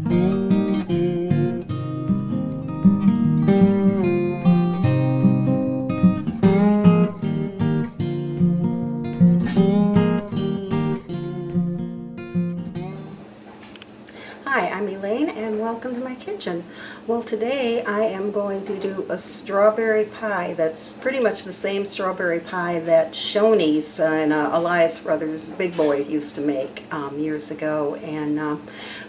Hi, I'm Elaine and welcome to my kitchen. Well, today I am going to do a strawberry pie that's pretty much the same strawberry pie that Shoney's and Elias Brothers Big Boy used to make years ago, and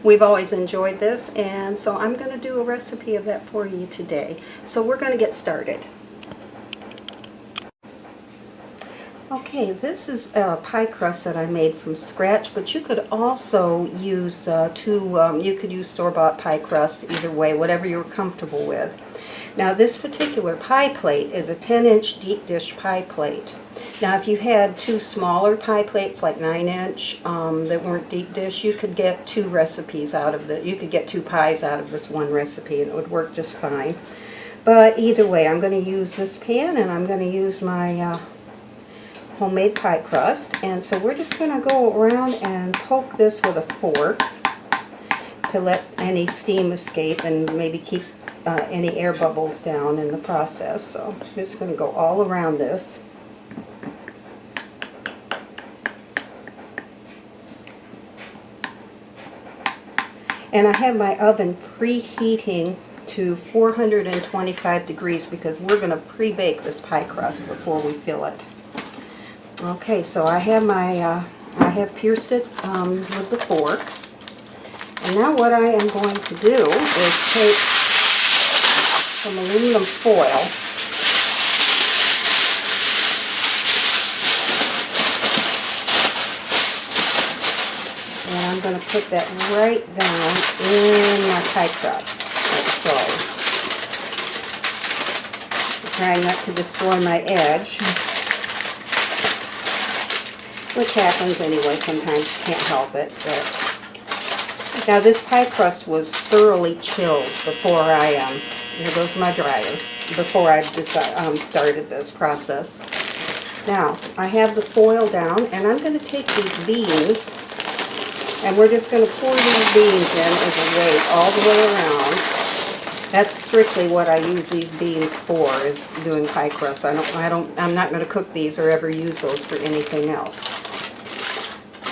we've always enjoyed this, and so I'm going to do a recipe of that for you today. So we're going to get started. Okay, this is a pie crust that I made from scratch, but you could also use you could use store-bought pie crust either way, whatever you're comfortable with. Now this particular pie plate is a 10-inch deep dish pie plate. Now if you had two smaller pie plates, like 9-inch, that weren't deep dish, you could get two recipes out of you could get two pies out of this one recipe and it would work just fine. But either way, I'm going to use this pan and I'm going to use my homemade pie crust, and so we're just going to go around and poke this with a fork to let any steam escape and maybe keep any air bubbles down in the process. So I'm just going to go all around this. And I have my oven preheating to 425 degrees because we're going to pre-bake this pie crust before we fill it. Okay, so I have I have pierced it with the fork, and now what I am going to do is take some aluminum foil and I'm going to put that right down in my pie crust, like so. Trying not to destroy my edge, which happens anyway, sometimes you can't help it. But now this pie crust was thoroughly chilled before here goes my dryer, before I started this process. Now, I have the foil down, and I'm going to take these beans, and we're just going to pour these beans in as a weight all the way around. That's strictly what I use these beans for, is doing pie crust. I'm not going to cook these or ever use those for anything else.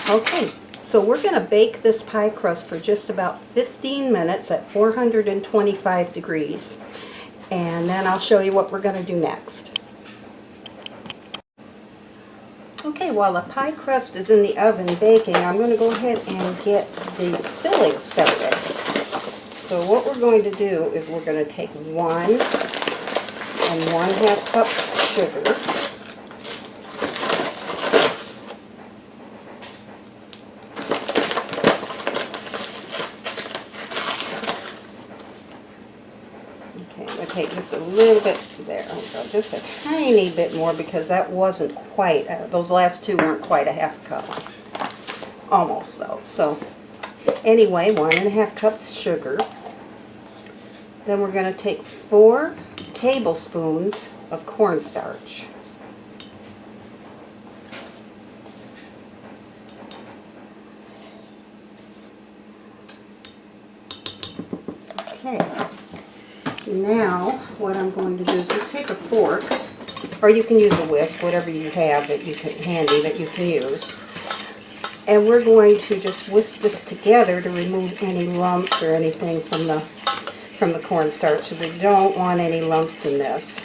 Okay, so we're going to bake this pie crust for just about 15 minutes at 425 degrees, and then I'll show you what we're going to do next. Okay, while the pie crust is in the oven baking, I'm going to go ahead and get the filling started. So what we're going to do is we're going to take 1 1/2 cups sugar. Take just a little bit there, just a tiny bit more, because that wasn't quite, those last two weren't quite a 1/2 cup, almost though. So anyway, 1 1/2 cups sugar. Then we're going to take 4 tablespoons of cornstarch. Okay. Now, what I'm going to do is just take a fork, or you can use a whisk, whatever you have that you can handy that you can use. And we're going to just whisk this together to remove any lumps or anything from the cornstarch. So we don't want any lumps in this.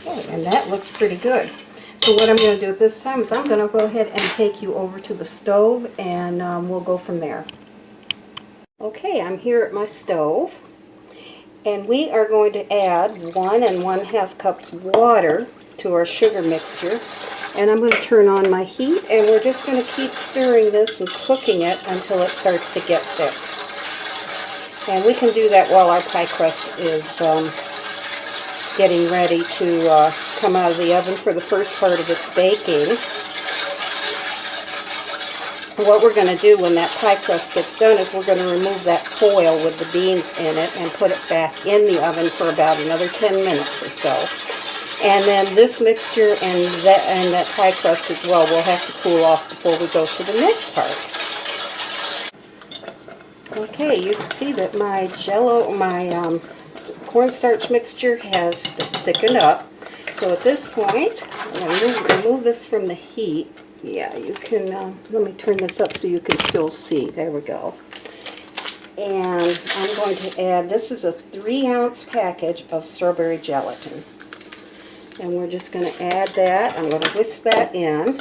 Okay, and that looks pretty good. So what I'm going to do at this time is I'm going to go ahead and take you over to the stove, and we'll go from there. Okay, I'm here at my stove, and we are going to add 1 1/2 cups water to our sugar mixture, and I'm going to turn on my heat, and we're just going to keep stirring this and cooking it until it starts to get thick. And we can do that while our pie crust is getting ready to come out of the oven for the first part of its baking. What we're going to do when that pie crust gets done is we're going to remove that foil with the beans in it and put it back in the oven for about another 10 minutes or so. And then this mixture and that pie crust as well will have to cool off before we go to the next part. Okay, you can see that my cornstarch mixture has thickened up. So at this point, I'm going to remove this from the heat. Yeah, you can, let me turn this up so you can still see. There we go. And I'm going to add, this is a 3-ounce package of strawberry gelatin. And we're just going to add that. I'm going to whisk that in.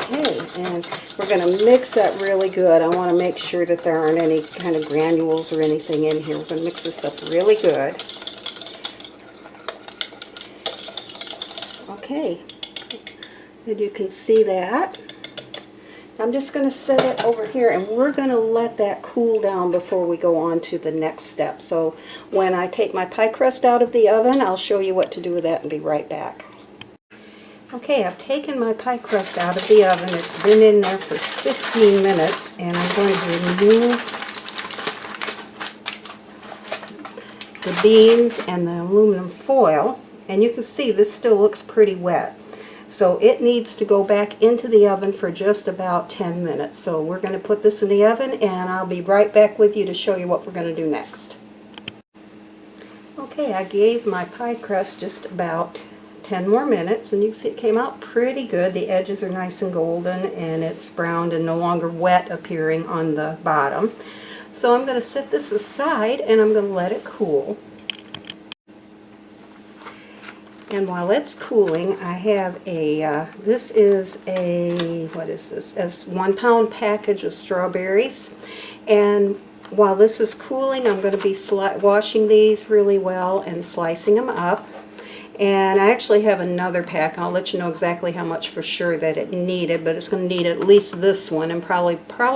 Okay, and we're going to mix that really good. I want to make sure that there aren't any kind of granules or anything in here. We're going to mix this up really good. Okay, and you can see that. I'm just going to set it over here, and we're going to let that cool down before we go on to the next step. So when I take my pie crust out of the oven, I'll show you what to do with that and be right back. Okay, I've taken my pie crust out of the oven. It's been in there for 15 minutes, and I'm going to remove the beans and the aluminum foil. And you can see this still looks pretty wet. So it needs to go back into the oven for just about 10 minutes. So we're going to put this in the oven, and I'll be right back with you to show you what we're going to do next. Okay, I gave my pie crust just about 10 more minutes, and you can see it came out pretty good. The edges are nice and golden, and it's browned and no longer wet appearing on the bottom. So I'm going to set this aside, and I'm going to let it cool. And while it's cooling, I have a, this is a, what is this? A 1 pound package of strawberries. And while this is cooling, I'm going to be washing these really well and slicing them up. And I actually have another pack. I'll let you know exactly how much for sure that it needed, but it's going to need at least this one and probably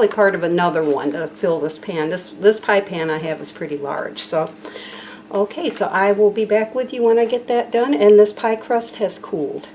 part of another one to fill this pan. This pie pan I have is pretty large. So. Okay, so I will be back with you when I get that done, and this pie crust has cooled.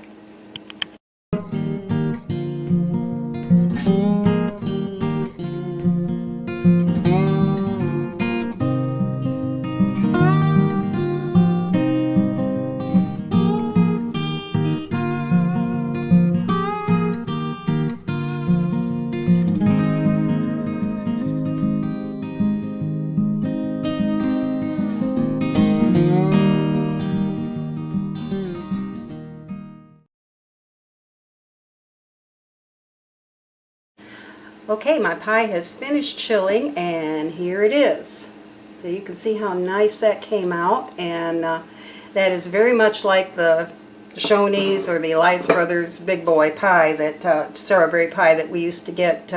Okay, my pie has finished chilling, and here it is. So you can see how nice that came out, and that is very much like the Shoney's or the Elias Brothers Big Boy pie, that strawberry pie that we used to get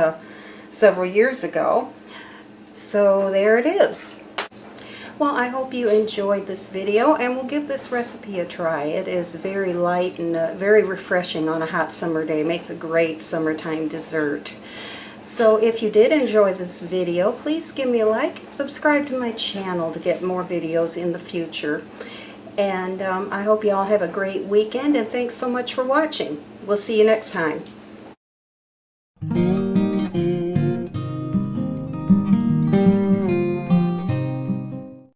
several years ago. So there it is. Well, I hope you enjoyed this video, and we'll give this recipe a try. It is very light and very refreshing on a hot summer day. It makes a great summertime dessert. So if you did enjoy this video, please give me a like, subscribe to my channel to get more videos in the future. And I hope you all have a great weekend, and thanks so much for watching. We'll see you next time.